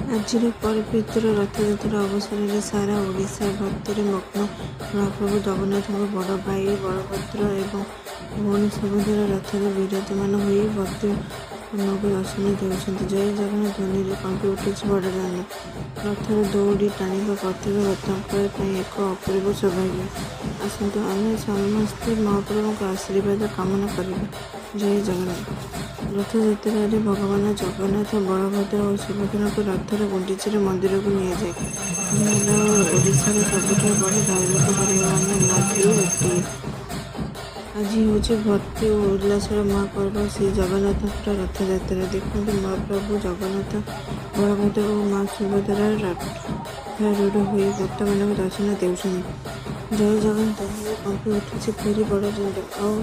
ଆଜିର ପବିତ୍ର ରଥଯାତ୍ରା ଅବସରରେ ସାରା ଓଡ଼ିଶା ଭକ୍ତିରେ ମଗ୍ନ। ମହାପ୍ରଭୁ ଜଗନ୍ନାଥଙ୍କ ବଡ଼ ଭାଇ ବଳଭଦ୍ର ଏବଂ ଭଉଣୀ ସୁଭଦ୍ରା ରଥରେ ବିରାଜମାନ ହୋଇ ଭକ୍ତମାନଙ୍କୁ ଦର୍ଶନ ଦେଉଛନ୍ତି। ଜୟ ଜଗନ୍ନାଥ ଧ୍ୱନିରେ କମ୍ପି ଉଠୁଛି ବଡ଼ଦାଣ୍ଡ। ରଥର ଦଉଡ଼ି ଟାଣିବା ପ୍ରତ୍ୟେକ ରଥଙ୍କ ପାଇଁ ଏକ ଅପୂର୍ବ ସୌଭାଗ୍ୟ। ଆସନ୍ତୁ ଆମେ ସମସ୍ତେ ମହାପ୍ରଭୁଙ୍କ ଆଶୀର୍ବାଦ କାମନା କରିବା। ଜୟ ଜଗନ୍ନାଥ। ରଥଯାତ୍ରାରେ ଭଗବାନ ଜଗନ୍ନାଥ ବଳଭଦ୍ର ଓ ସୁଭଦ୍ରାଙ୍କୁ ରଥର ଗୁଣ୍ଡିଚାରେ ମନ୍ଦିରକୁ ନିଆଯାଏ, ଯାହାର ଓଡ଼ିଶାର ସବୁଠାରୁ ବଡ଼ ଧାର୍ମିକ ପରିବହନ ମଧ୍ୟରୁ ଗୋଟିଏ। ଆଜି ହେଉଛି ଭକ୍ତି ଓ ଉଲ୍ଲାସର ମହାପର୍ବ ଶ୍ରୀଜଗନ୍ନାଥଙ୍କର ରଥଯାତ୍ରା। ଦେଖନ୍ତୁ ମହାପ୍ରଭୁ ଜଗନ୍ନାଥ ବଳଭଦ୍ର ଓ ମା ସୁଭଦ୍ରା ରଥାରୂଢ଼ ହୋଇ ଭକ୍ତମାନଙ୍କୁ ଦର୍ଶନ ଦେଉଛନ୍ତି। ଜୟ ଜଗନ୍ନାଥ ଧ୍ୱନିରେ କମ୍ପି ଉଠୁଛି ପୁରୀ ବଡ଼ଦାଣ୍ଡ। ଆଉ